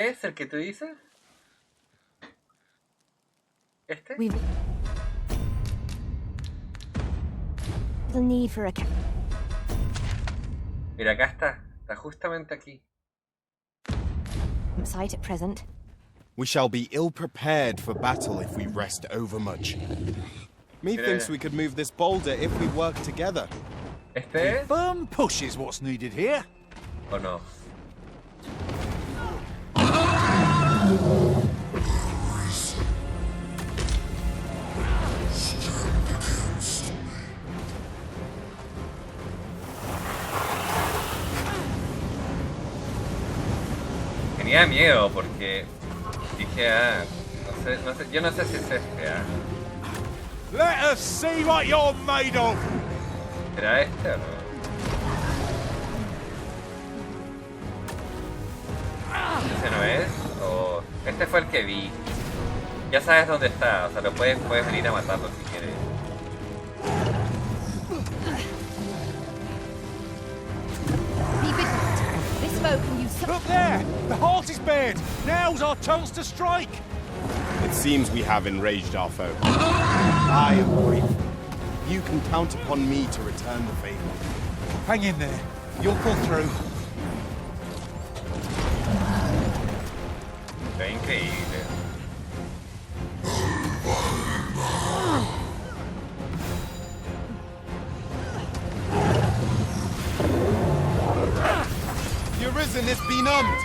¿Es el que tú dices? ¿Este? Mira, acá está. Está justamente aquí. Sight at present. We shall be ill-prepared for battle if we rest overmuch. Methinks we could move this boulder if we work together. ¿Este? Firm push is what's needed here. ¿O no? Tenía miedo porque dije, no sé, yo no sé si es este, Let us see what you're made of. ¿Será este o no? ¿Ese no es? O este fue el que vi. Ya sabes dónde está, o sea, lo puedes venir a matarlo si quieres. Look there! The heart is bared! Now's our chance to strike! It seems we have enraged our foe. I am grateful. You can count upon me to return the favor. Hang in there. You'll pull through. Está increíble. The arisen is benumbed.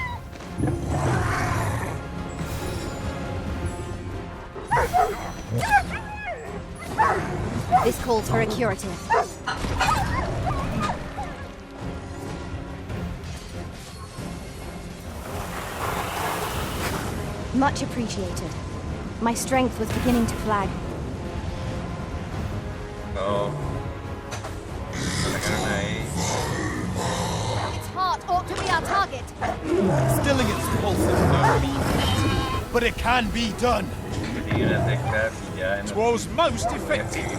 This calls for a curative. Much appreciated. My strength was beginning to flag. No. Atacaron ahí. Its heart ought to be our target. Stilling its pulse is no mean feat, but it can be done. Y unas extras y ya no. Twas most effective.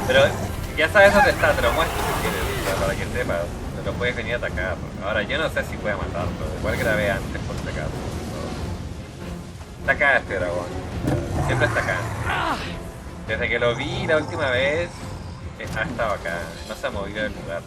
Pero ya sabes dónde está, te lo muestro si quieres, o sea, para que sepas. Te lo puedes venir a atacar. Ahora yo no sé si puede matarlo. Igual grabé antes por si acaso. Está acá este dragón. Siempre está acá. Desde que lo vi la última vez, ha estado acá. No se ha movido del lugar.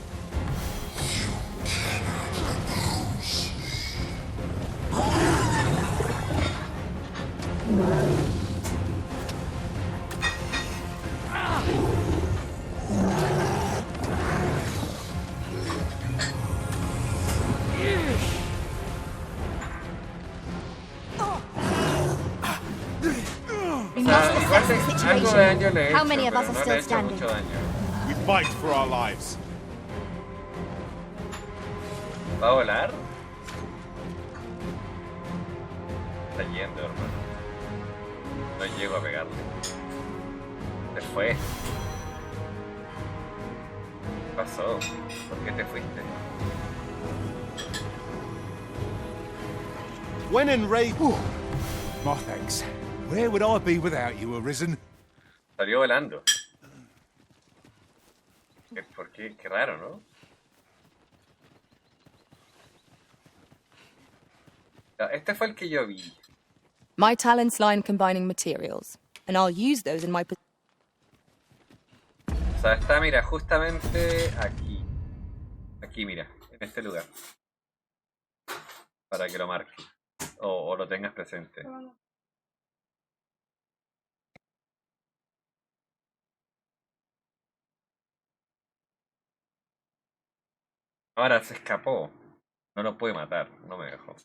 Algo de daño le he hecho, How many of us pero are no le still he hecho standing? mucho daño. We fight for our lives. ¿Va a volar? Está yendo, hermano. No llego a pegarle. Se fue. ¿Qué pasó? ¿Por qué te fuiste? When enraged... My thanks. Where would I be without you, Arisen? Salió volando. ¿Por qué? Qué raro, ¿no? Este fue el que yo vi. My talents lie in combining materials, and I'll use those in my... O sea, está, mira, justamente aquí. Aquí, mira, en este lugar. Para que lo marques. O lo tengas presente. Ahora se escapó. No lo pude matar, no me dejó.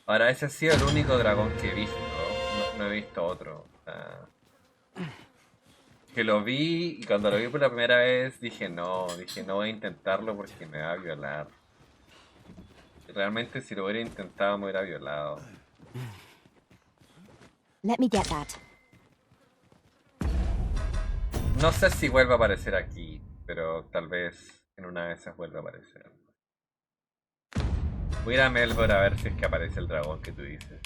Ahora ese ha sido el único dragón que he visto. No he visto otro. Que lo vi y cuando lo vi por la primera vez dije no voy a intentarlo porque me va a violar. Realmente si lo hubiera intentado me hubiera violado. Let me get that. No sé si vuelve a aparecer aquí, pero tal vez en una de esas vuelva a aparecer. Voy a ir a Melbourne a ver si es que aparece el dragón que tú dices.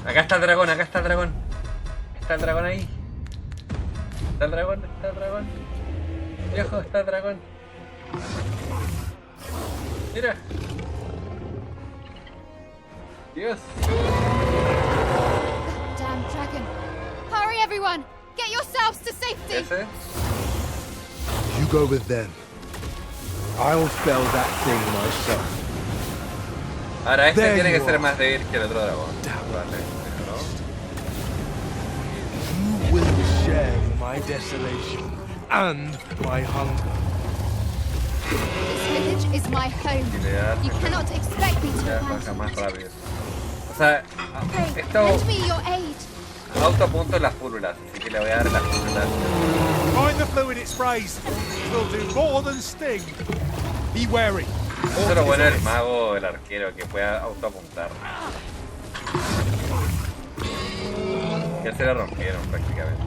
Acá está el dragón, acá está el dragón. Está el dragón ahí. Está el dragón, está el dragón. Viejo, está el dragón. Mira. Dios. Damn dragon. Hurry, everyone! Get yourselves to safety! Ese. You go with them. I'll fell that thing myself. Ahora este There tiene que you ser are. más débil que el otro dragón. Vale, You will share my desolation and my hunger. This village is my home. ¿no? Y le das You cannot expect me to ya abandon baja más it. rápido. O sea, Pray, esto lend me your aid. autopunto las púlulas, así que le voy a dar las púlulas. Find the fluid it sprays. Will do more than sting. Be wary. Eso es lo bueno del mago, el arquero, que pueda autoapuntar. Ya se la rompieron prácticamente.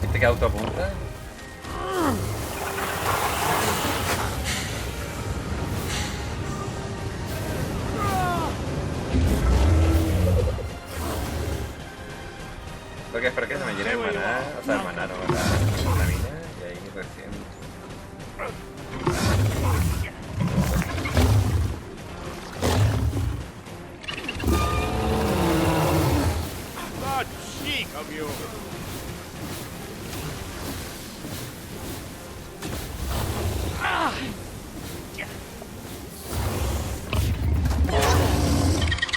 ¿Viste que autoapunta? Lo que espero que se me llene el maná, o sea, el maná no, la mina, y ahí recién. That cheek of yours.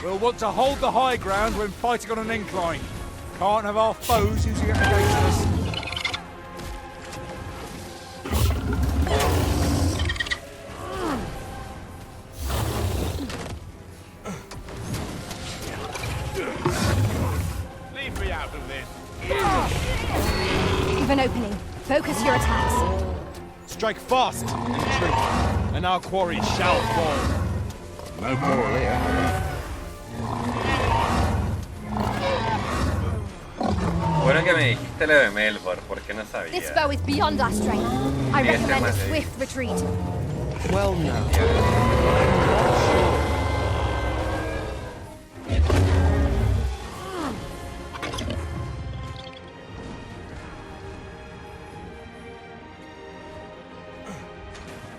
We'll want to hold the high ground when fighting on an incline. Can't have our foes using it against us. Leave me out of this. You've an opening. Focus your attacks. Strike fast and true, and our quarry shall fall. No quarrel here. Bueno que me dijiste lo de Melbourne, porque no sabía. This bow is beyond our strength. I Yes, recommend a Madre. swift retreat. Well, now.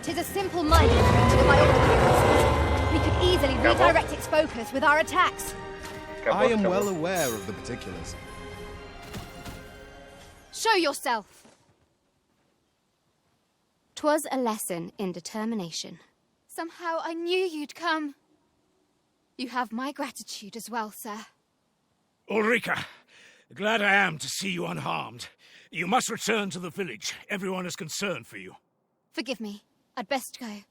Tis a simple-minded creature by all appearances. We could easily redirect its focus with our attacks. I am Capaz. well aware of the particulars. Show yourself. 'Twas a lesson in determination. Somehow I knew you'd come. You have my gratitude as well, sir. Ulrika, glad I am to see you unharmed. You must return to the village. Everyone is concerned for you. Forgive me. I'd best go.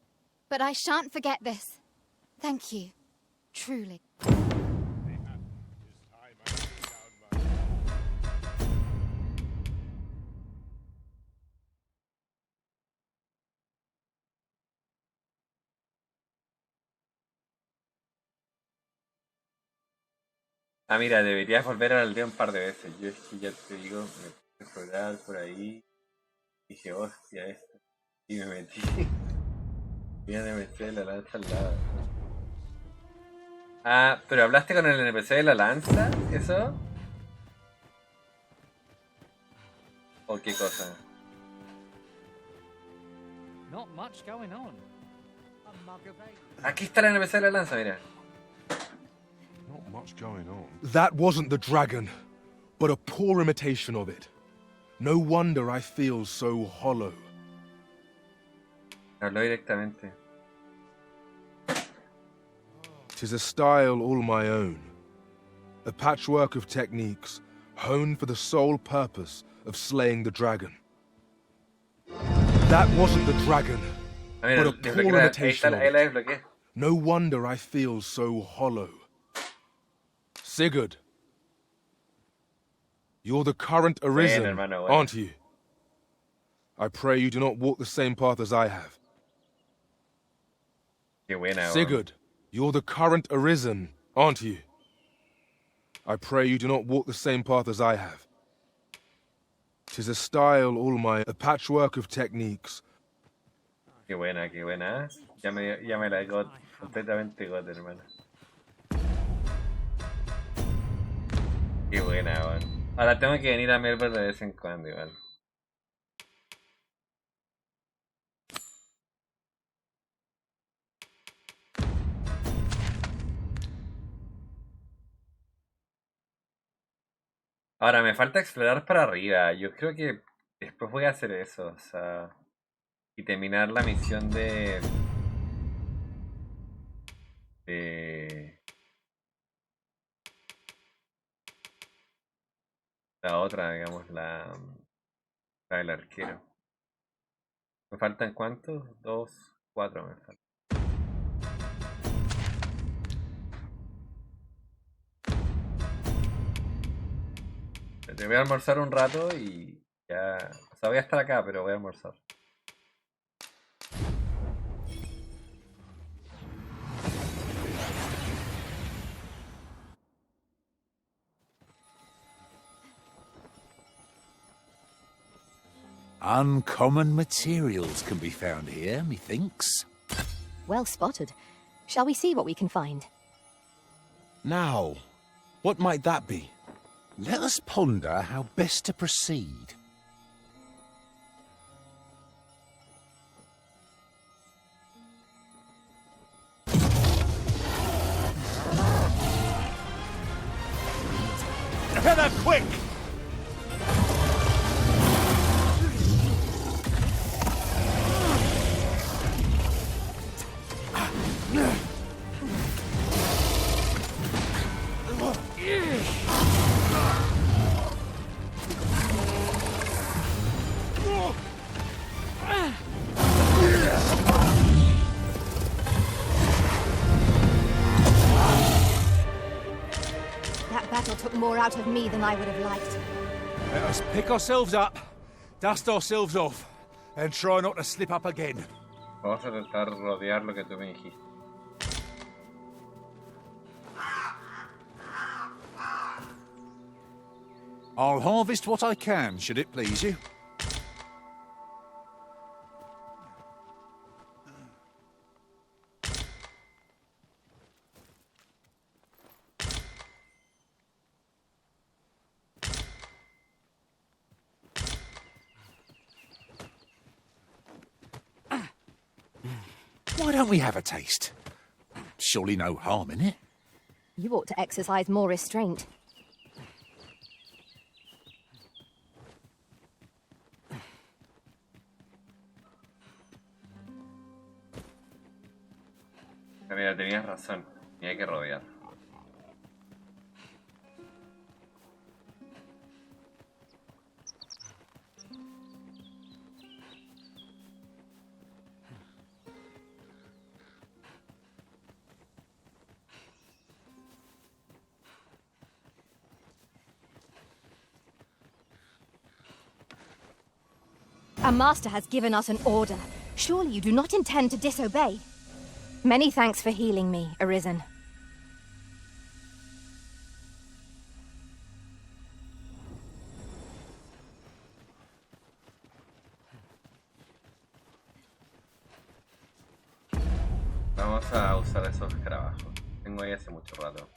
But I shan't forget this. Thank you. Truly. Ah, mira, deberías volver a la aldea un par de veces. Yo es que ya te digo, me puse a explorar por ahí. Dije, hostia, esto. Y me metí. Mira, me metí de la lanza al lado. Ah, pero hablaste con el NPC de la lanza, ¿eso? ¿O qué cosa? Not much going on. A mug of ale. Aquí está el NPC de la lanza, mira. Not much going on. That wasn't the dragon, but a poor imitation of it. No wonder I feel so hollow. Habló directamente. 'Tis a style all my own. A patchwork of techniques, honed for the sole purpose of slaying the dragon. That wasn't the dragon, Ah, mira, but a desbloqueé poor ahí imitation está, of ahí la it. desbloqueé. No wonder I feel so hollow. Sigurd, you're the current arisen, hermano, bueno. aren't you? I pray you do not walk the same path as I have. Qué buena, weón. Sigurd, you're the current arisen, aren't you? I pray you do not walk the same path as I have. 'Tis a style all my... a patchwork of techniques. Qué buena, qué buena. Ya me la he got, completamente got, hermano. Qué buena, weón. Ahora tengo que venir a Melbourne de vez en cuando, igual. Ahora me falta explorar para arriba. Yo creo que después voy a hacer eso, o sea, y terminar la misión de la otra, digamos, la del arquero. ¿Me faltan cuántos? 2, 4 me faltan. Te voy a almorzar un rato y ya... O sea, voy a estar acá, pero voy a almorzar. Uncommon materials can be found here, methinks. Well spotted. Shall we see what we can find? Now, what might that be? Let us ponder how best to proceed. Heather, quick! That battle took more out of me than I would have liked. Let us pick ourselves up, dust ourselves off, and try not to slip up again. Vamos a tratar de rodear lo que tú me dijiste. I'll harvest what I can, should it please you. Why don't we have a taste? Surely no harm in it. You ought to exercise more restraint. Mira, tenías razón. Y hay que rodear. Our master has given us an order. Surely you do not intend to disobey. Many thanks for healing me, Arisen. Vamos a usar esos escarabajos. Tengo ahí hace mucho rato.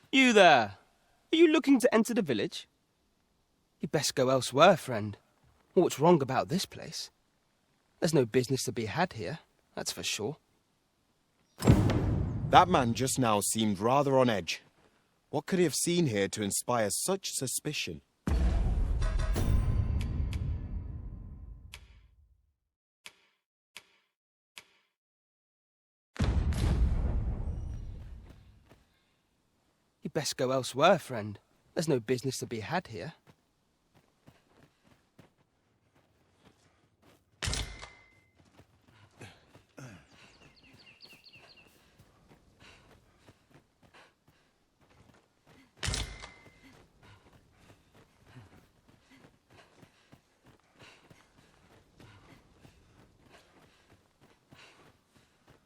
You there! Are you looking to enter the village? You'd best go elsewhere, friend. What's wrong about this place? There's no business to be had here, that's for sure. That man just now seemed rather on edge. What could he have seen here to inspire such suspicion? You'd best go elsewhere, friend. There's no business to be had here.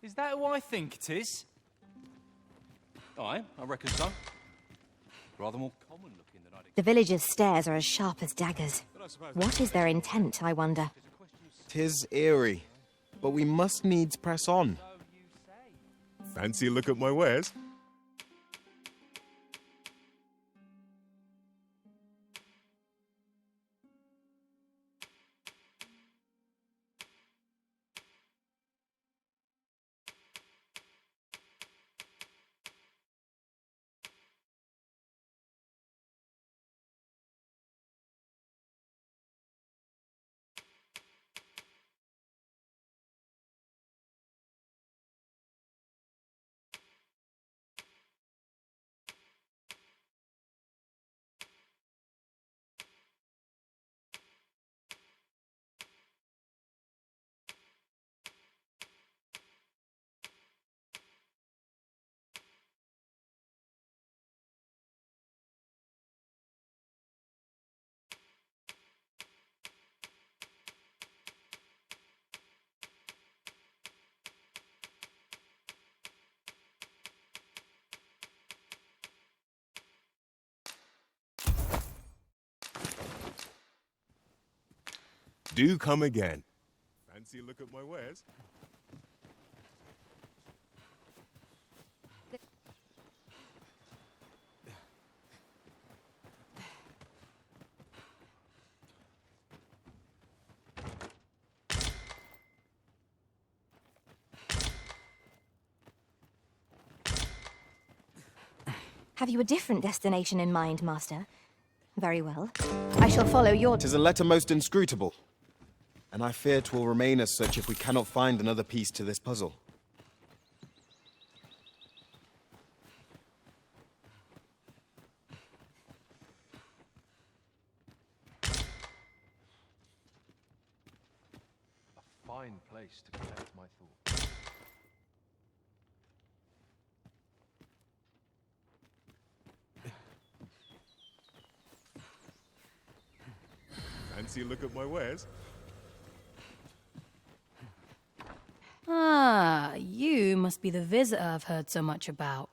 Is that who I think it is? I reckon so. Rather more common looking than I'd expect. The villagers' stares are as sharp as daggers. What is their intent, I wonder? 'Tis eerie, but we must needs press on. Fancy a look at my wares? Do come again. Fancy a look at my wares? Have you a different destination in mind, Master? Very well. I shall follow your... 'Tis a letter most inscrutable, and I fear 'twill remain as such if we cannot find another piece to this puzzle. A fine place to collect my thoughts. Fancy a look at my wares? Ah, you must be the visitor I've heard so much about.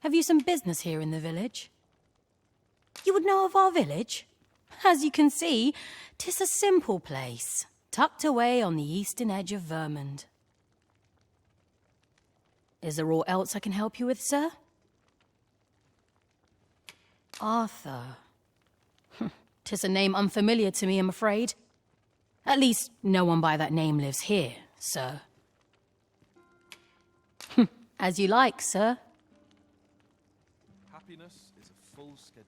Have you some business here in the village? You would know of our village? As you can see, 'tis a simple place, tucked away on the eastern edge of Vermund. Is there aught else I can help you with, sir? Arthur. 'Tis a name unfamiliar to me, I'm afraid. At least, no one by that name lives here, sir. As you like, sir. Happiness is a full schedule.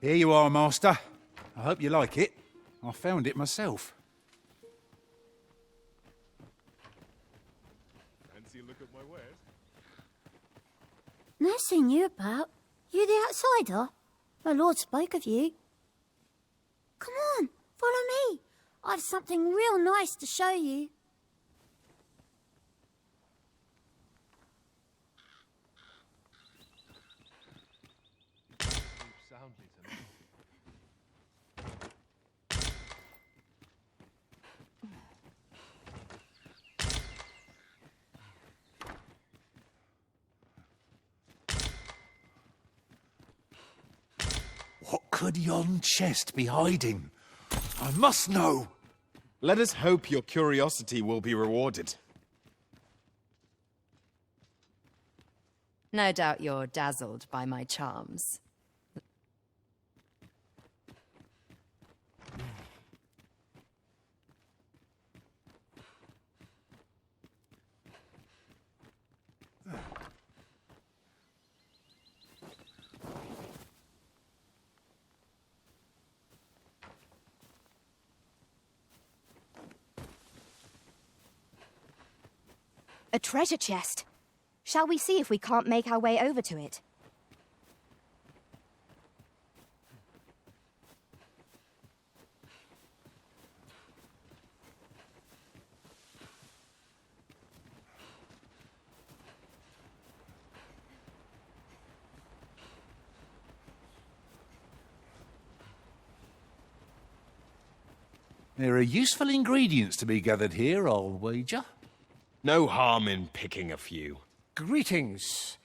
Here you are, Master. I hope you like it. I found it myself. Fancy a look at my wares? No seen you about. You the outsider? My lord spoke of you. Come on, follow me. I've something real nice to show you. Soundly tonight. What could yon chest be hiding? I must know. Let us hope your curiosity will be rewarded. No doubt you're dazzled by my charms. A treasure chest. Shall we see if we can't make our way over to it? There are useful ingredients to be gathered here, I'll wager. No harm in picking a few. Greetings.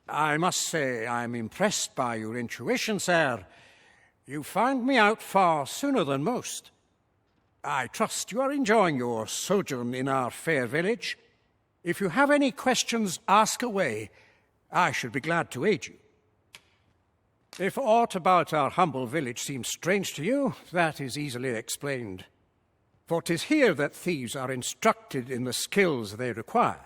I must say I'm impressed by your intuition, sir. You found me out far sooner than most. I trust you are enjoying your sojourn in our fair village. If you have any questions, ask away. I should be glad to aid you. If aught about our humble village seems strange to you, that is easily explained. For 'tis here that thieves are instructed in the skills they require.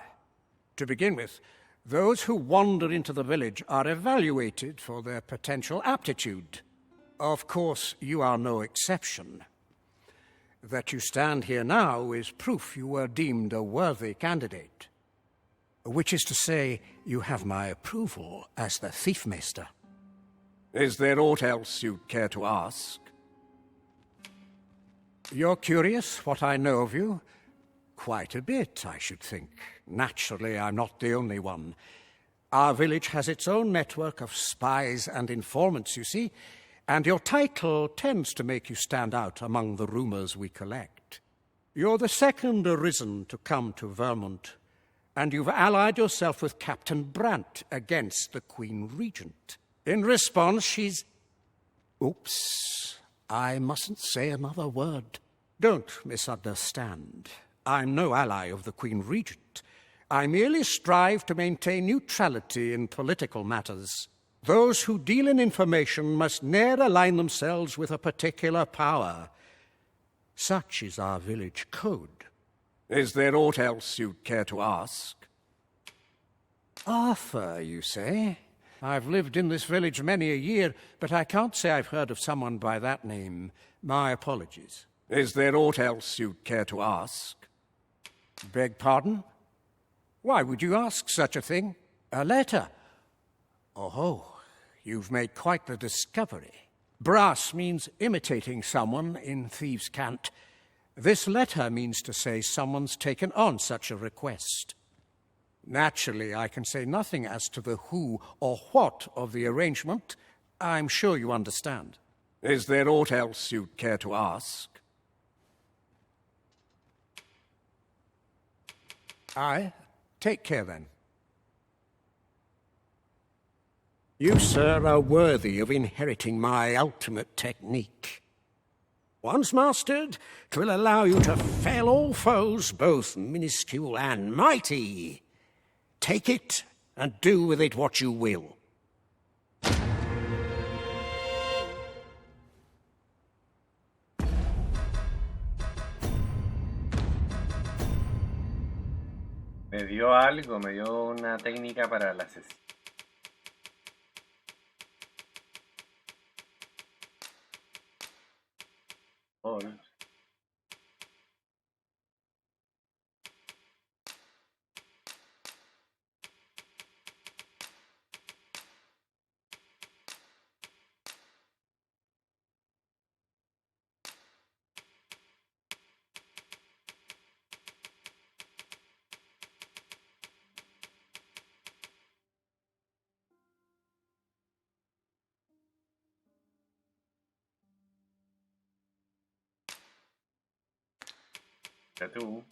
To begin with, those who wander into the village are evaluated for their potential aptitude. Of course, you are no exception. That you stand here now is proof you were deemed a worthy candidate. Which is to say, you have my approval as the Thiefmeister. Is there aught else you'd care to ask? You're curious what I know of you? Quite a bit, I should think. Naturally, I'm not the only one. Our village has its own network of spies and informants, you see, and your title tends to make you stand out among the rumors we collect. You're the second arisen to come to Vermont, and you've allied yourself with Captain Brant against the Queen Regent. In response, she's... Oops. I mustn't say another word. Don't misunderstand. I'm no ally of the Queen Regent. I merely strive to maintain neutrality in political matters. Those who deal in information must ne'er align themselves with a particular power. Such is our village code. Is there aught else you'd care to ask? Arthur, you say? I've lived in this village many a year, but I can't say I've heard of someone by that name. My apologies. Is there aught else you'd care to ask? Beg pardon? Why would you ask such a thing? A letter? Oh, you've made quite the discovery. Brass means imitating someone in thieves' cant. This letter means to say someone's taken on such a request. Naturally, I can say nothing as to the who or what of the arrangement. I'm sure you understand. Is there aught else you'd care to ask? Aye. Take care, then. You, sir, are worthy of inheriting my ultimate technique. Once mastered, 'twill allow you to fell all foes, both minuscule and mighty. Take it, and do with it what you will. Me dio algo, me dio una técnica para la sesión. Tú.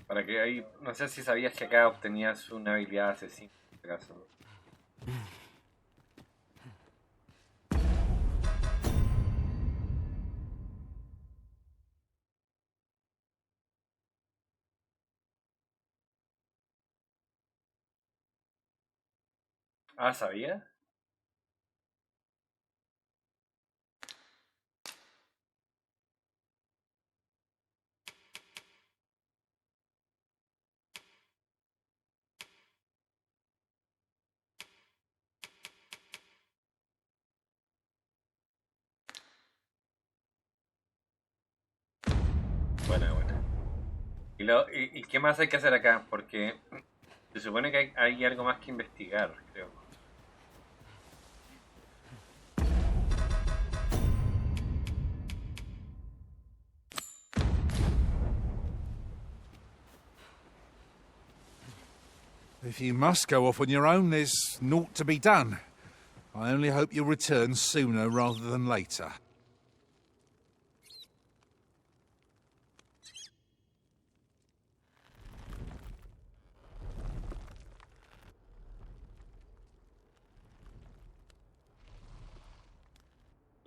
Para que ahí, no sé si sabías que acá obtenías una habilidad asesina, en este caso. Ah, ¿sabía? Bueno. ¿Y qué más hay que hacer acá? Porque se supone que hay algo más que investigar, creo. If you must go off on your own, there's naught to be done. I only hope you'll return sooner rather than later.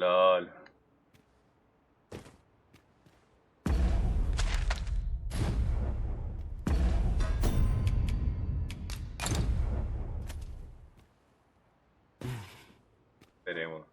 LOL. Veremos.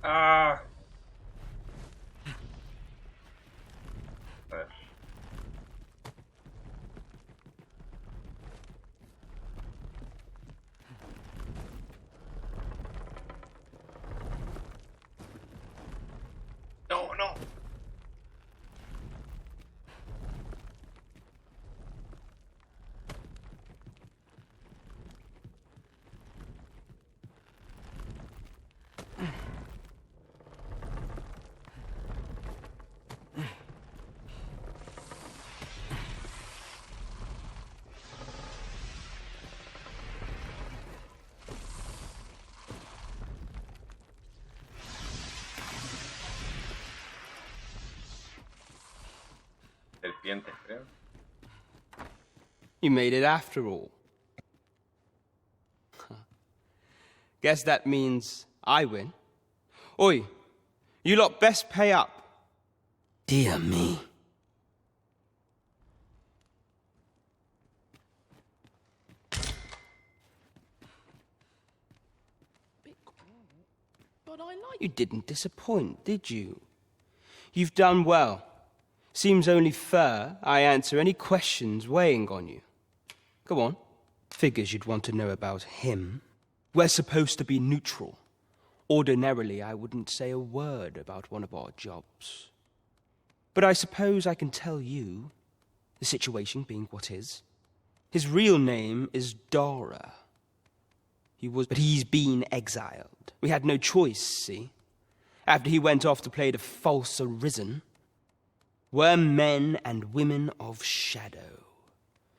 Ah. A ver. No. Serpientes, creo. You made it after all. Guess that means I win. Oi, you lot best pay up. Dear me. But I like... You didn't disappoint, did you? You've done well. Seems only fair I answer any questions weighing on you. Go on. Figures you'd want to know about him. We're supposed to be neutral. Ordinarily, I wouldn't say a word about one of our jobs. But I suppose I can tell you, the situation being what is. His real name is Dara. But he's been exiled. We had no choice, see? After he went off to play the false arisen. We're men and women of shadow.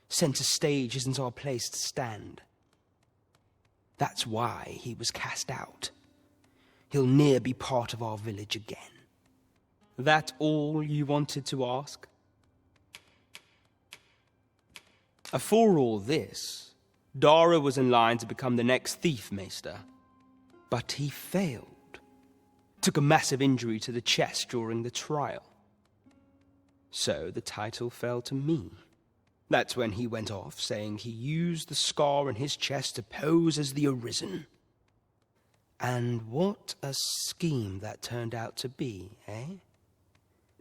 Center stage isn't our place to stand. That's why he was cast out. He'll ne'er be part of our village again. That all you wanted to ask? For all this, Dara was in line to become the next thief maester. But he failed. took a massive injury to the chest during the trial. So the title fell to me. That's when he went off, saying he used the scar in his chest to pose as the Arisen. And what a scheme that turned out to be, eh?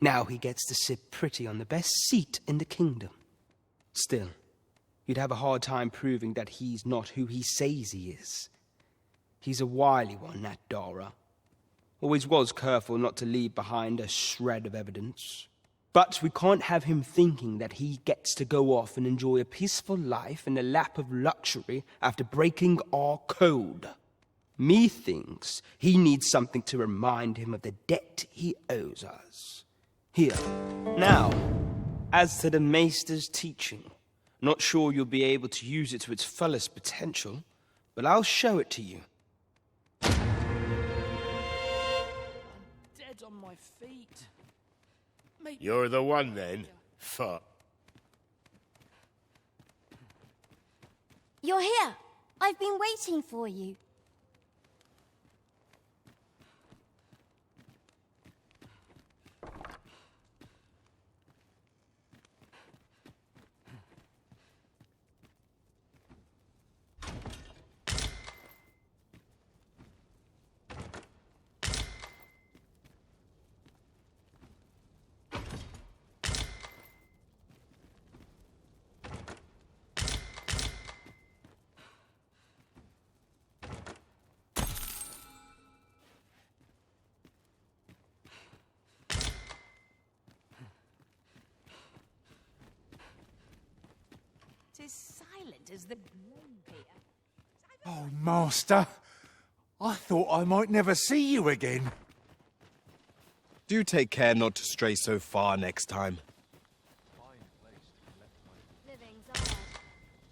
Now he gets to sit pretty on the best seat in the kingdom. Still, you'd have a hard time proving that he's not who he says he is. He's a wily one, that Dara. Always was careful not to leave behind a shred of evidence. But we can't have him thinking that he gets to go off and enjoy a peaceful life in the lap of luxury after breaking our code. Methinks he needs something to remind him of the debt he owes us. Here, now, as to the Maester's teaching, not sure you'll be able to use it to its fullest potential, but I'll show it to you. I'm dead on my feet. You're the one then? Fuck. You're here. I've been waiting for you. Tis silent as the grave here. Oh, Master. I thought I might never see you again. Do take care not to stray so far next time. Living's hard,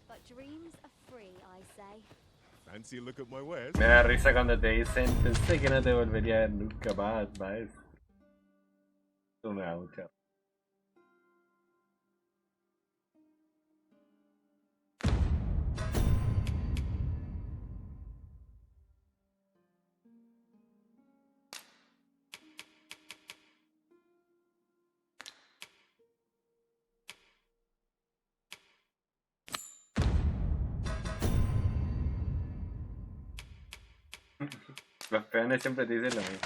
but dreams are free, I say. Fancy a look at my wares? Me da risa cuando te dicen, pensé que no te volvería a ver nunca más, ¿sabes? Eso me da mucha. Los peones siempre te dicen lo mismo.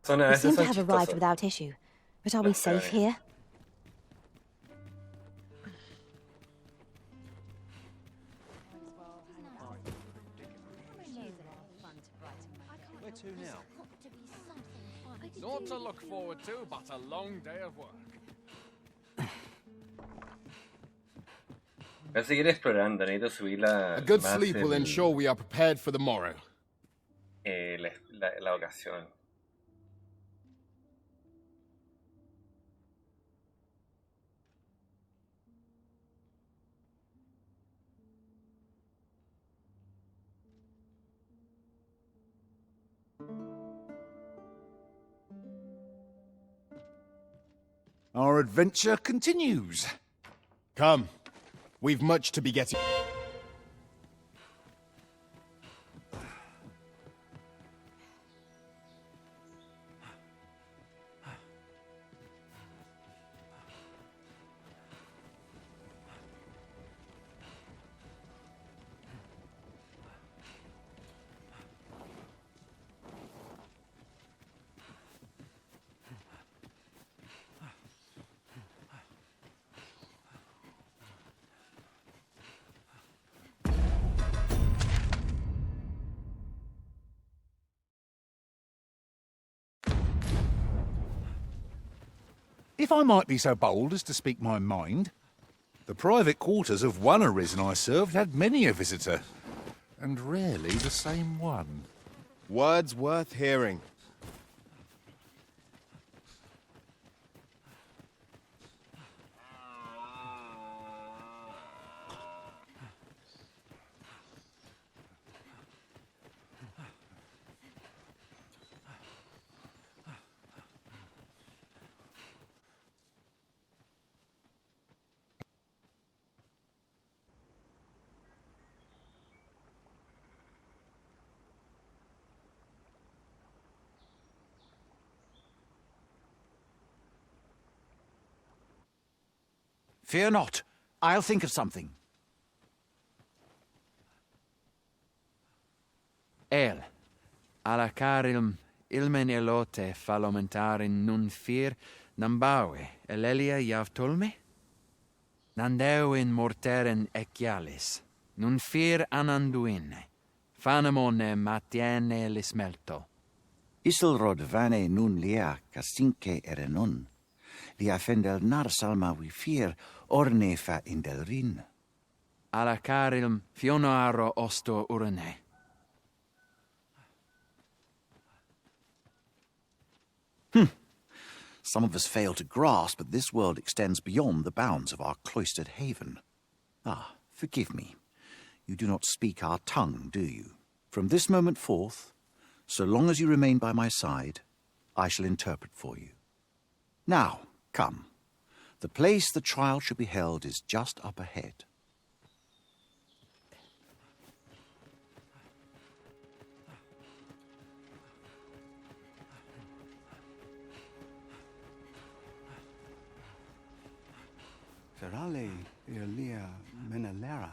We seem to have arrived without issue, but are we safe here? Where to now? Not to look forward to, but a long day of work. Voy a seguir explorando, necesito subir la... A good sleep will ensure we are prepared for the morrow. La vocación. Our adventure continues. Come. We've much to be getting... If I might be so bold as to speak my mind, the private quarters of one Arisen I served had many a visitor, and rarely the same one. Words worth hearing. Fear not. I'll think of something. Alacarilm ilmen elote falomentarin nun fir nambawe elelia javtolme? Nandeuin morteren ecialis, nun fir ananduine, fanamone matiene lismelto. Isilrod vane nun lia casinque erenon, lia fendel nar salma vi fir orne fa indel rin. Alacarilm fionoaro osto urane. Some of us fail to grasp that this world extends beyond the bounds of our cloistered haven. Ah, forgive me. You do not speak our tongue, do you? From this moment forth, so long as you remain by my side, I shall interpret for you. Now, come. The place the trial should be held is just up ahead. Ferale Elia Menelera.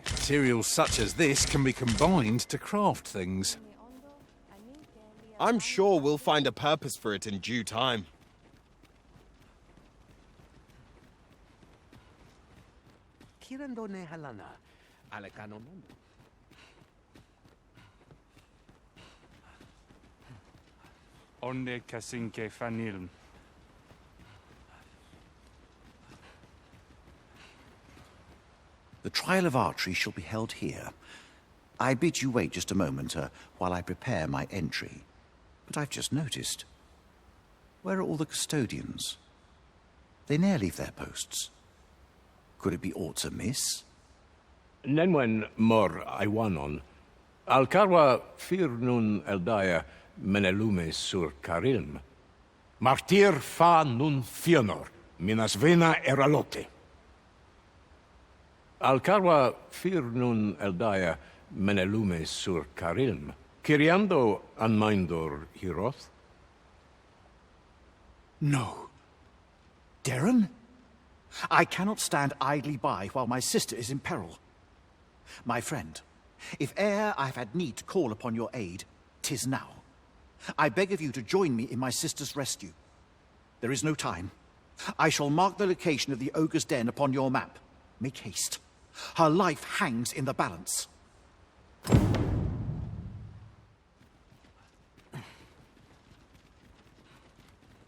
Materials such as this can be combined to craft things. I'm sure we'll find a purpose for it in due time. Onde casinque fanilm. The trial of archery shall be held here. I bid you wait just a moment while I prepare my entry. But I've just noticed. Where are all the custodians? They ne'er leave their posts. Could it be aught amiss? Nenwen mor Iwanon. Alcarwa fir nun eldaya menelume sur carilm. Martir fa nun fionor, minas vena eralote. Alcarwa fir nun eldaya menelume sur carilm. Kiriando anmindor hiroth? No. Darren? I cannot stand idly by while my sister is in peril. My friend, if e'er I've had need to call upon your aid, 'tis now. I beg of you to join me in my sister's rescue. There is no time. I shall mark the location of the ogre's den upon your map. Make haste. Her life hangs in the balance.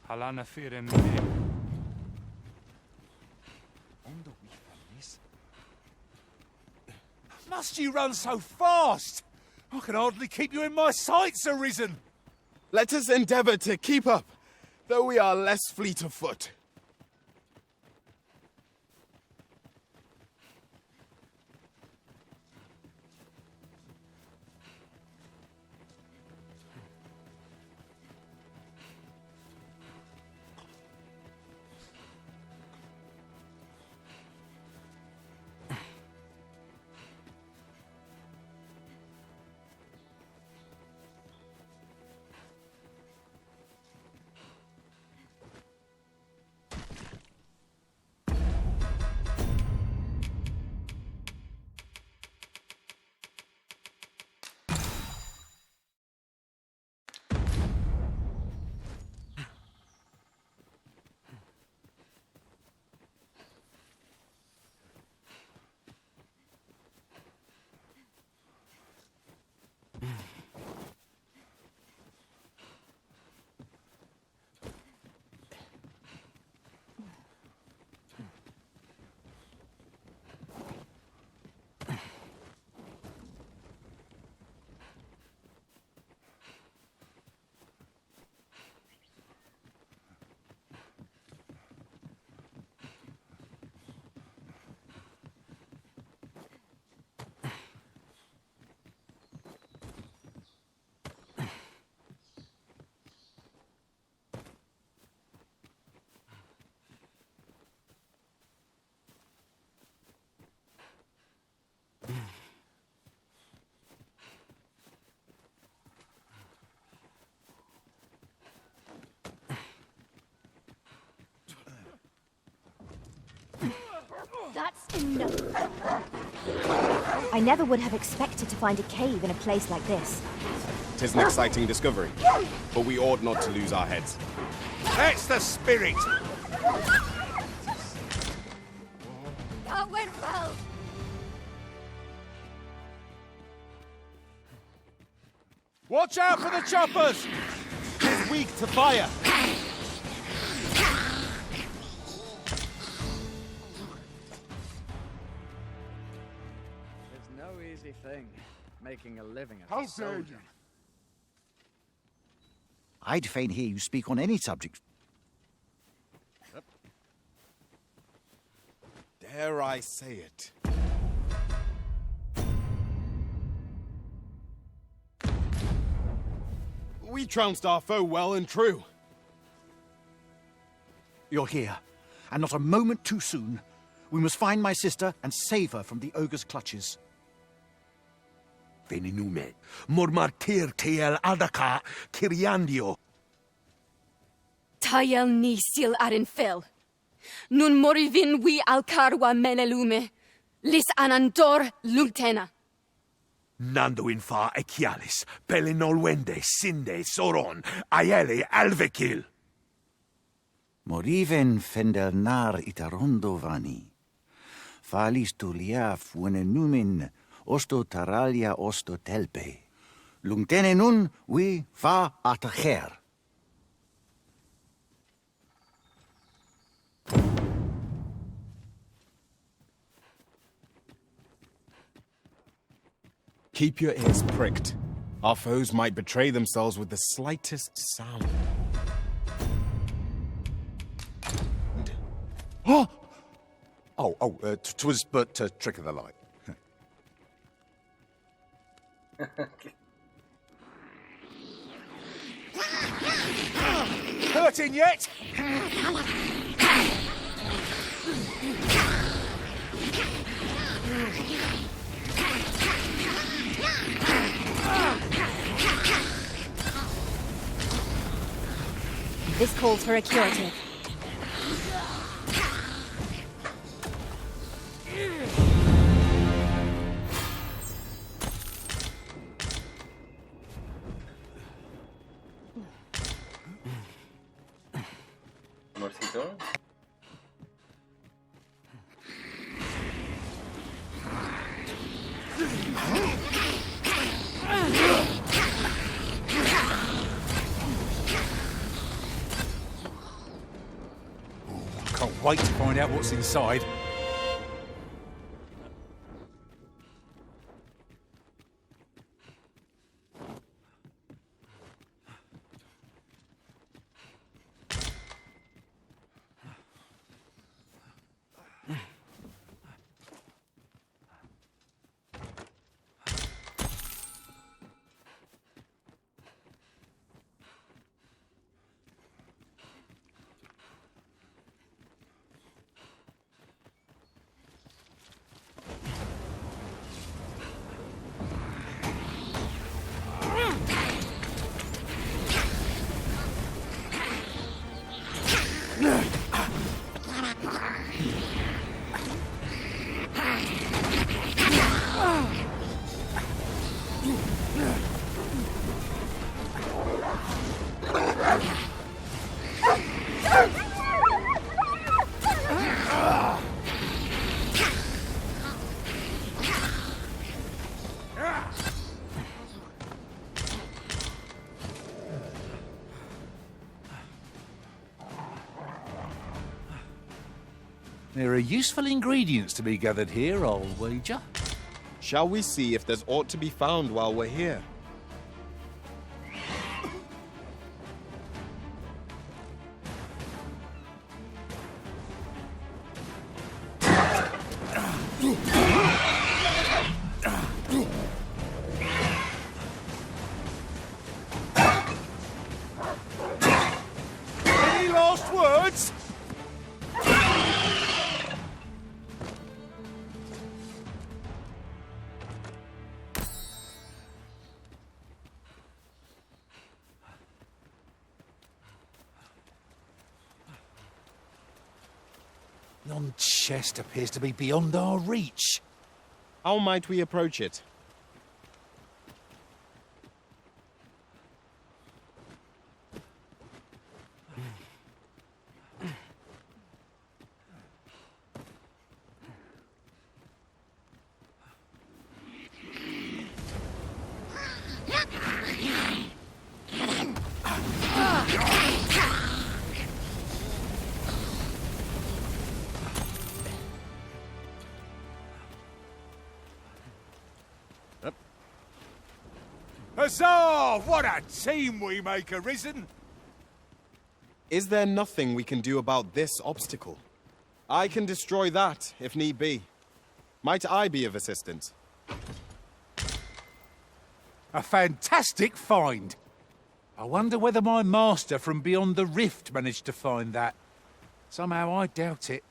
Halana fire mine. Must you run so fast? I can hardly keep you in my sights, Arisen. Let us endeavor to keep up, though we are less fleet of foot. No. I never would have expected to find a cave in a place like this. 'Tis an exciting discovery, but we ought not to lose our heads. That's the spirit! That went well. Watch out for the choppers! It's weak to fire. It's no easy thing, making a living as How a soldier. dare you? I'd fain hear you speak on any subject. Dare I say it? We trounced our foe well and true. You're here, and not a moment too soon. We must find my sister and save her from the ogre's clutches. Veninume, mormartir tiel adaka, kiriandio. Tayel ni sil arin fel. Nun morivin wi alcarwa menelume. Lis anandor lultena. Nando infa echialis, pelinolwende, sinde, soron, aiele alvekil. Moriven fendelnar itarondo vani. Falis tulia fuenenumin, osto taralia osto telpe. Lungtene nun vi fa atacher. Keep your ears pricked. Our foes might betray themselves with the slightest sound. Twas but a trick of the light. Hurting yet? This calls for a curative. Amorcito. Can't wait to find out what's inside. There are useful ingredients to be gathered here, I'll wager. Shall we see if there's aught to be found while we're here? Any last words? Yon chest appears to be beyond our reach. How might we approach it? Huzzah! What a team we make, Arisen! Is there nothing we can do about this obstacle? I can destroy that, if need be. Might I be of assistance? A fantastic find. I wonder whether my master from beyond the rift managed to find that. Somehow I doubt it.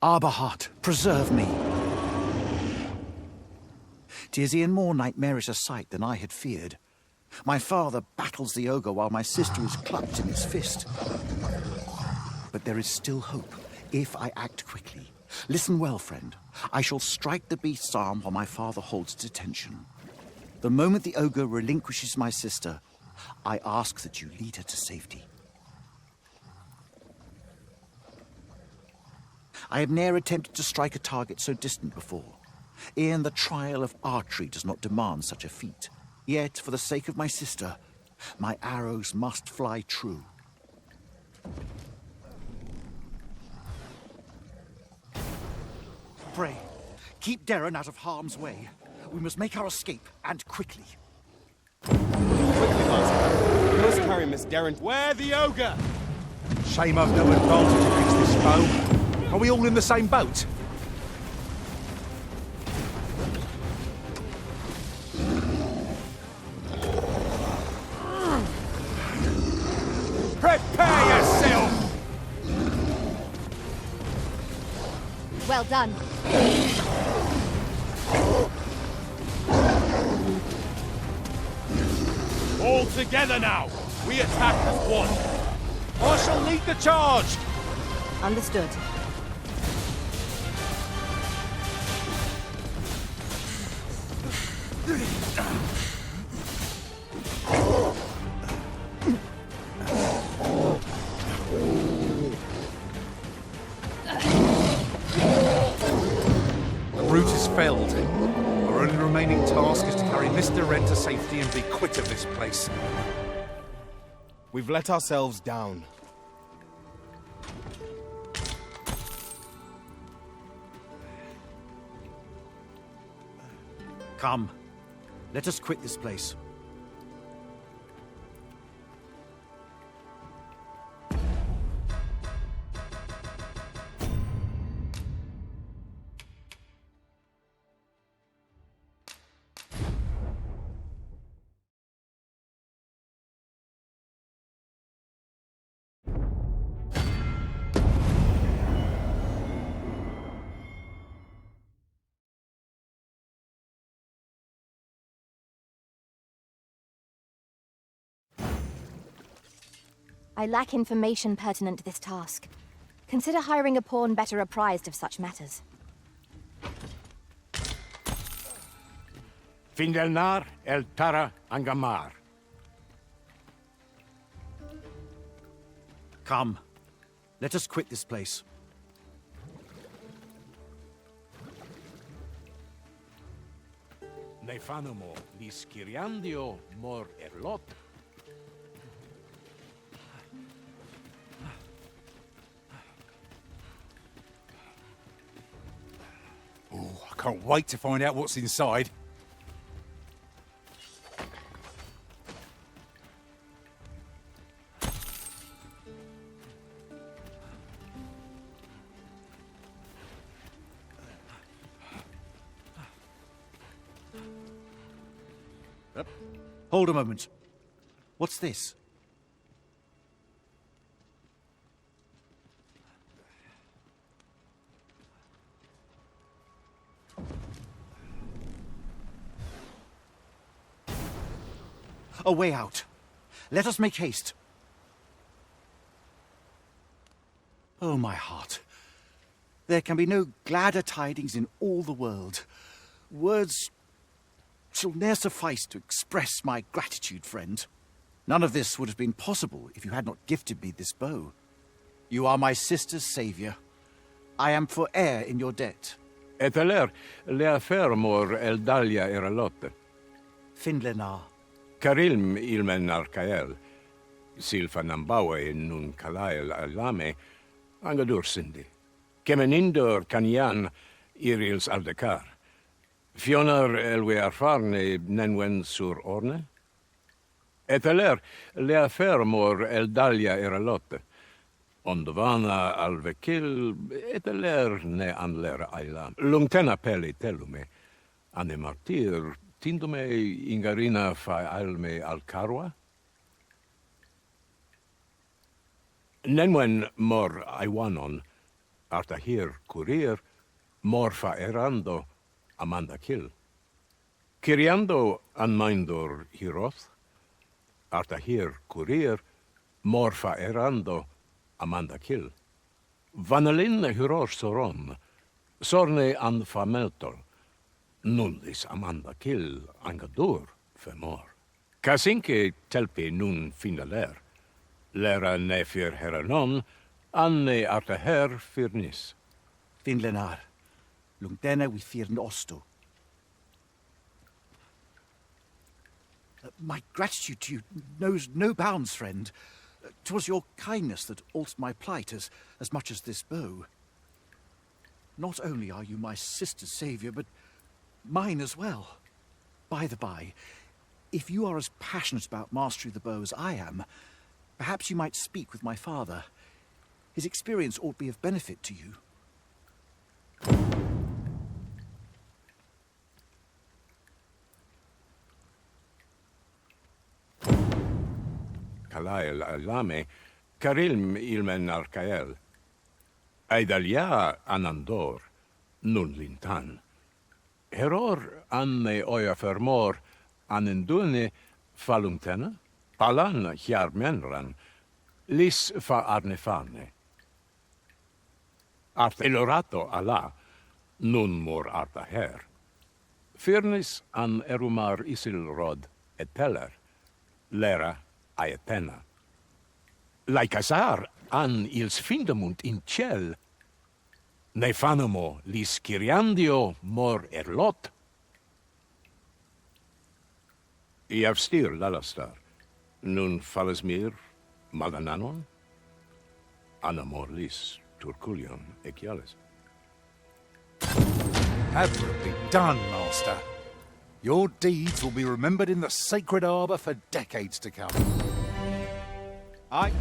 Arbahat, preserve me. 'Tis e'en more nightmarish a sight than I had feared. My father battles the ogre while my sister is clutched in his fist. But there is still hope, if I act quickly. Listen well, friend. I shall strike the beast's arm while my father holds its attention. The moment the ogre relinquishes my sister, I ask that you lead her to safety. I have ne'er attempted to strike a target so distant before. E'en the trial of archery does not demand such a feat. Yet, for the sake of my sister, my arrows must fly true. Pray, keep Darren out of harm's way. We must make our escape, and quickly. Quickly, Master. We must carry Miss Darren. Where the ogre? Shame I've no advantage against this foe. Are we all in the same boat? Prepare yourself! Well done. All together now! We attack as one! I shall lead the charge! Understood. The route is felled. Our only remaining task is to carry Mr. Wren to safety and be quit of this place. We've let ourselves down. Come, let us quit this place. I lack information pertinent to this task. Consider hiring a pawn better apprised of such matters. Findelnar, El Tara, Angamar. Come, let us quit this place. Nefanomo, liskiriandio, mor erlot. Oh, I can't wait to find out what's inside. Hold a moment. What's this? A way out. Let us make haste. Oh, my heart. There can be no gladder tidings in all the world. Words shall ne'er suffice to express my gratitude, friend. None of this would have been possible if you had not gifted me this bow. You are my sister's savior. I am forever in your debt. Eteler, lea fermor eldalia eralotte. Finlenar. Carilm ilmen arcael. Silfa nambawe nun calael alame. Angadur sindi. Kemenindor canian irils aldecar. Fionar elwe arfarne nenwen sur orne? Eteler, lea fermor eldalia eralotte. Ondovana alvekil, eteler ne anler ailam. Lungtena peli telume. Ane martir, tindume ingarina fa alme alcarwa? Nenwen mor aiwanon, arta hir curir, mor fa erando, amanda kill. Kiriando anmaindor hiroth, arta hir curir, mor fa erando, amanda kill. Vanelin hyror soron, sorne an fameltol, nundis amanda kill angadur femor. Kasinke telpi nun finaler, lera ne fyr heranon, anne arta her fyrnis. Finlenar. Lungdena we firn osto. My gratitude to you knows no bounds, friend. 'Twas your kindness that altered my plight as much as this bow. Not only are you my sister's savior, but mine as well. By the by, if you are as passionate about mastery of the bow as I am, perhaps you might speak with my father. His experience ought to be of benefit to you. Calael alame, carilm ilmen arcael. Aidalia anandor, nun lintan. Heror anne oia fermor, anendune falumtena, palan hiarmenran, lis fa arnefane. Arte elorato ala, nun mor arta her. Firnis an erumar isilrod et peller, lera aetena. Laicasar an ils findamunt in ciel, ne fanamo lis ciriandio mor erlot. Iavstir lalastar, nun falesmir magananon, anamor lis turculion ecialis. Admirably done, Master. Your deeds will be remembered in the sacred arbor for decades to come. Aye.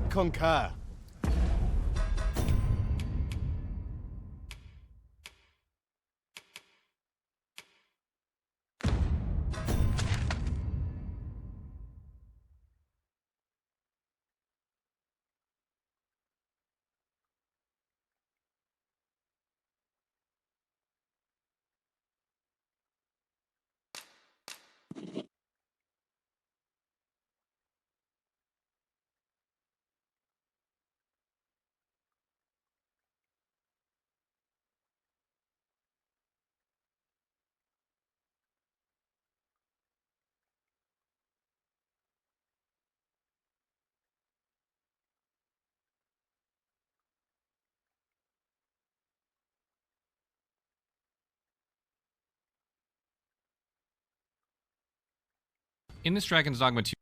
Concur. In this Dragon's Dogma 2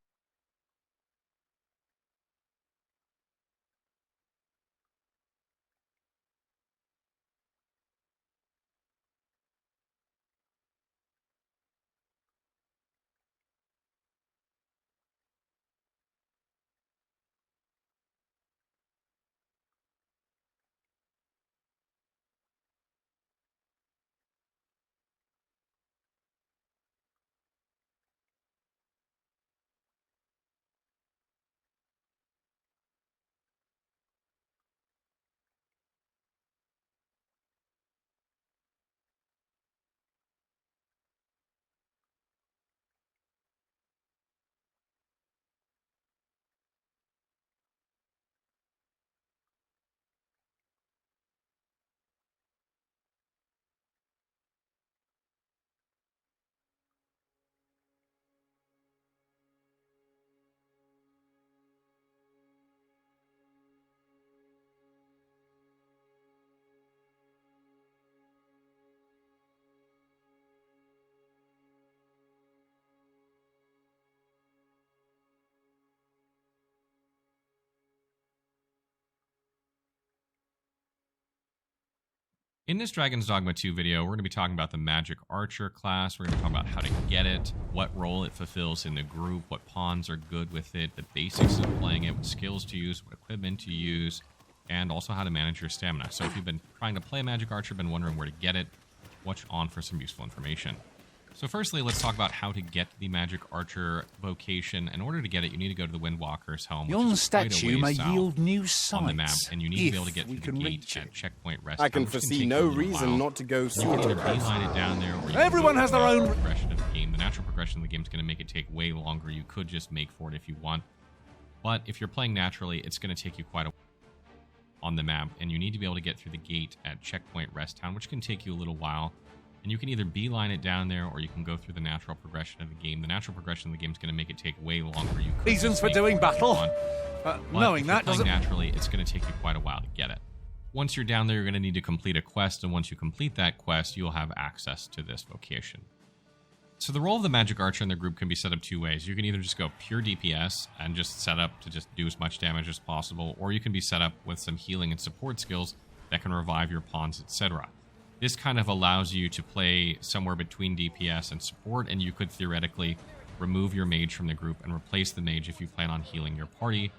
In this Dragon's Dogma 2 video, we're going to be talking about the Magic Archer class. We're going to talk about how to get it, what role it fulfills in the group, what pawns are good with it, the basics of playing it, what skills to use, what equipment to use, and also how to manage your stamina. So if you've been trying to play Magic Archer, been wondering where to get it, watch on for some useful information. So firstly, let's talk about how to get the Magic Archer vocation. In order to get it, you need to go to the Windwalker's home, Yon which is quite a statue ways may south yield new sights on the map, and you need to be able to get through the gate at checkpoint rest. I can which foresee take no a little reason while. not to go You can sooner. either beeline it down there, or you Everyone can has go their with the own- progression of the game. The natural progression of the game is going to make it take way longer. You could just make for it if you want, but if you're playing naturally, it's going to take you quite a while on the map, and you need to be able to get through the gate at checkpoint rest town, which can take you a little while. And you can either beeline it down there, or you can go through the natural progression of the game. The natural progression of the game is going to make it take way longer. You could Reasons just for make doing it if you battle. want. But Knowing if you're that playing doesn't... naturally, it's going to take you quite a while to get it. Once you're down there, you're going to need to complete a quest, and once you complete that quest, you'll have access to this vocation. So the role of the Magic Archer in the group can be set up two ways. You can either just go pure DPS and just set up to just do as much damage as possible, or you can be set up with some healing and support skills that can revive your pawns, etc. This kind of allows you to play somewhere between DPS and support, and you could theoretically remove your mage from the group and replace the mage if you plan on healing your party,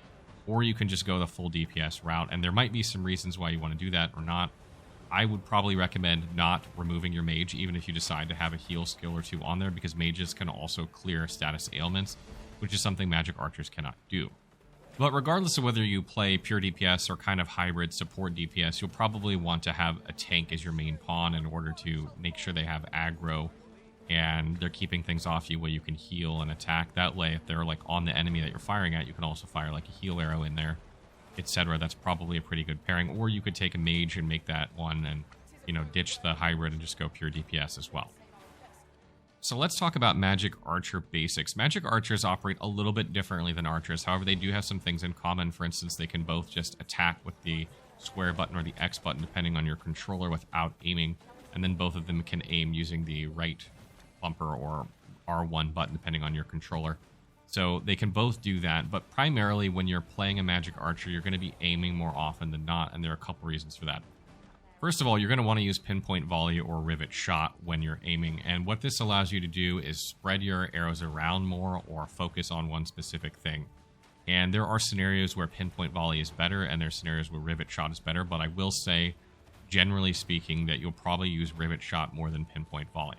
or you can just go the full DPS route, and there might be some reasons why you want to do that or not. I would probably recommend not removing your mage, even if you decide to have a heal skill or two on there, because mages can also clear status ailments, which is something Magic Archers cannot do. But regardless of whether you play pure DPS or kind of hybrid support DPS, you'll probably want to have a tank as your main pawn in order to make sure they have aggro and they're keeping things off you where you can heal and attack. That way, if they're like on the enemy that you're firing at, you can also fire like a heal arrow in there, etc. That's probably a pretty good pairing. Or you could take a mage and make that one and, you know, ditch the hybrid and just go pure DPS as well. So let's talk about Magic Archer basics. Magic Archers operate a little bit differently than Archers. However, they do have some things in common. For instance, they can both just attack with the square button or the X button, depending on your controller, without aiming. And then both of them can aim using the right bumper or R1 button, depending on your controller. So they can both do that. But primarily, when you're playing a Magic Archer, you're going to be aiming more often than not. And there are a couple reasons for that. First of all, you're going to want to use pinpoint volley or rivet shot when you're aiming, and what this allows you to do is spread your arrows around more or focus on one specific thing. And there are scenarios where pinpoint volley is better, and there are scenarios where rivet shot is better, but I will say, generally speaking, that you'll probably use rivet shot more than pinpoint volley.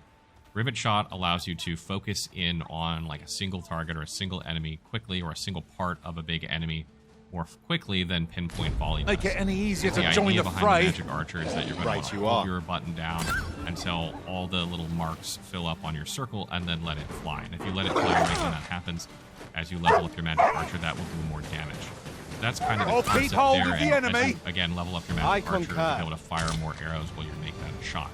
Rivet shot allows you to focus in on like a single target or a single enemy quickly, or a single part of a big enemy more quickly than pinpoint volley does. Make it any easier to The join idea the behind fray. Magic Archer is that you're going to want to hold your button down until all the little marks fill up on your circle, and then let it fly. And if you let it fly right when that happens, as you level up your Magic Archer, that will do more damage. That's kind of the concept keep hold there. of the And as enemy. you, again, level up your Magic Archer, you'll be able to fire more arrows while you make that shot.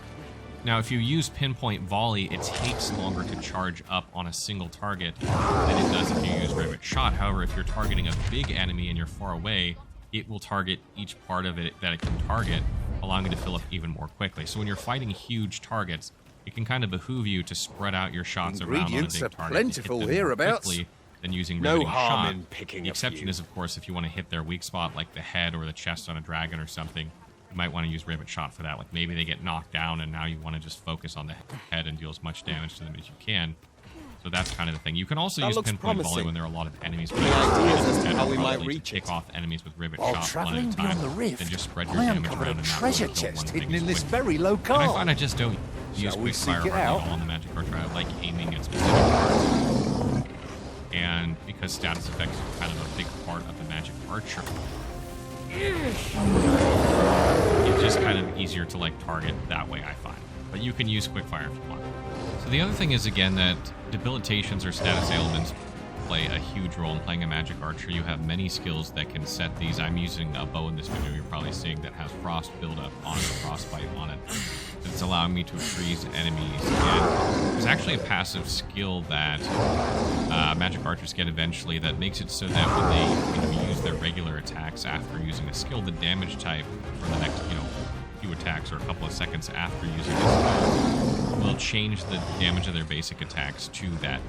Now, if you use pinpoint volley, it takes longer to charge up on a single target than it does if you use rivet shot. However, if you're targeting a big enemy and you're far away, it will target each part of it that it can target, allowing it to fill up even more quickly. So when you're fighting huge targets, it can kind of behoove you to spread out your shots around on a Ingredients big are target plentiful to hit them more hereabouts. quickly than using No riveting harm shot. in picking The a exception few. is, of course, if you want to hit their weak spot, like the head or the chest on a dragon or something, you might want to use rivet shot for that. Like maybe they get knocked down and now you want to just focus on the head and deal as much damage to them as you can. So that's kind of the thing. You can also use pinpoint volley when there are a lot of enemies. But how we might probably reach to pick off enemies with rivet While shot one at travelling a time, beyond the rift, then just spread your I damage uncovered around a and not treasure really build chest one hidden big in this swing. very low And I calm. find I just don't use Shall we quick seek fire it hardly out? at all on the Magic Archer. I like aiming at specific parts. And because status effects are kind of a big part of the Magic Archer, it's just kind of easier to like target that way, I find. But you can use quickfire if you want. So the other thing is, again, that debilitations or status ailments play a huge role in playing a Magic Archer. You have many skills that can set these. I'm using a bow in this video you're probably seeing that has frost buildup on it, frostbite on it. It's allowing me to freeze enemies. And there's actually a passive skill that Magic Archers get eventually that makes it so that when they use their regular attacks after using a skill, the damage type for the next, few attacks or a couple of seconds after using a skill will change the damage of their basic attacks to that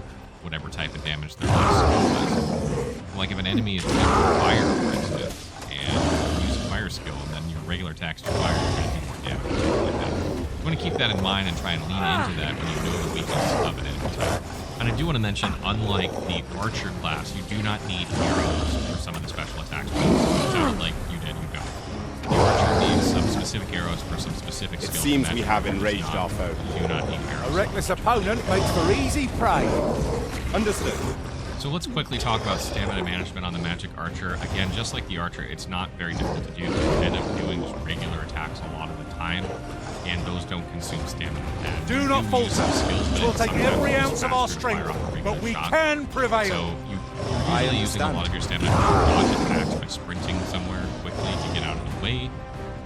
whatever type of damage their last skill was. Like if an enemy is using fire, for instance, and you use a fire skill, and then your regular attacks do fire, you're going to do more damage. Like that. You want to keep that in mind and try and lean into that when you know the weakness of an enemy type. And I do want to mention, unlike the archer class, you do not need arrows for some of the special attacks. It sounded like you did, you go. The archer needs some specific arrows for some specific skills. It seems we have enraged our foe. You do not need arrows. A reckless opponent makes for easy prey. Understood. So let's quickly talk about stamina management on the magic archer. Again, just like the archer, it's not very difficult to do. You end up doing just regular attacks a lot of the time, and those don't consume stamina. And Do not falter. We'll take every ounce of our strength, but we can prevail. So you're usually using a lot of your stamina to dodge attacks by sprinting somewhere quickly to get out of the way,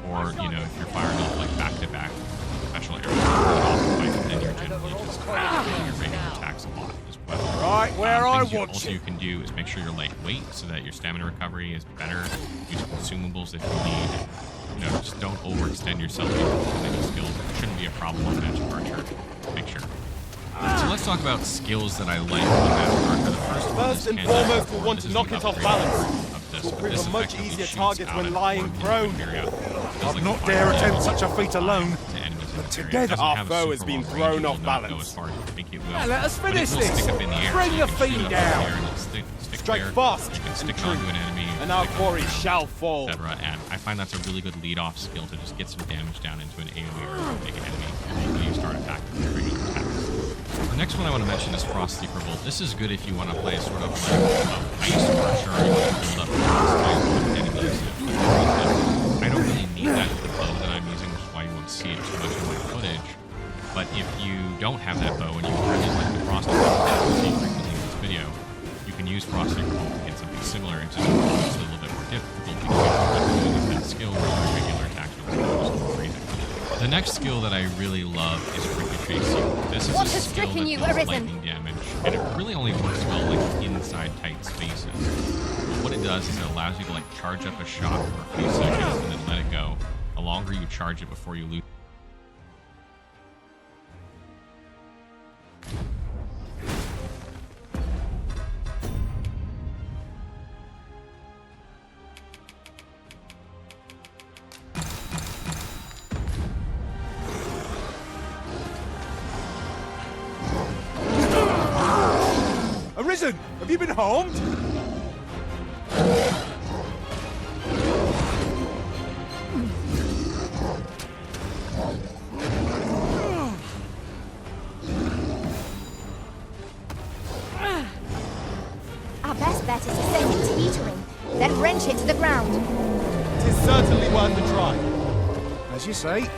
or if you're firing off like back-to-back special arrows, then you're generally just doing your regular attacks a lot as well. Right where I want also you can do is make sure you're lightweight so that your stamina recovery is better. Use consumables if you need. Just don't overextend yourself with any skills. It shouldn't be a problem on Magic Archer. Make sure. So let's talk about skills that I like on Magic Archer. The first and foremost, we'll want to knock it off balance. Will prove a much easier target when lying prone. I'd not dare attempt such a feat alone. But together, our foe has been thrown off balance. Now let us finish this. Bring the fiend down. Strike fast stick onto an enemy, and our quarry shall fall. Etc. And I find that's a really good lead-off skill to just get some damage down into an AoE or a big enemy, and then you start attacking with regular attacks. The next one I want to mention is Frost Seeker Bolt. This is good if you want to play sort of like Ice Archer, or you want to build up enemies. I don't really need that with the bow that I'm using, which is why you won't see it too much in my footage. But if you don't have that bow and you really like the Frost Seeker Bolt that you see frequently in this video, you can use Frost Seeker Bolt to get something similar. It's just obviously a little bit more difficult because you're doing with that skill where your regular attacks are just crazy. The next skill that I really love is Ricochet Seeker. This is a skill that does lightning damage, and it really only works well like inside tight spaces. But what it does is it allows you to like charge up a shot for a few seconds and then let it go. The longer you charge it before you lose. Arisen, have you been harmed? Our best bet is to set it teetering, then wrench it to the ground. It is certainly worth a try. As you say,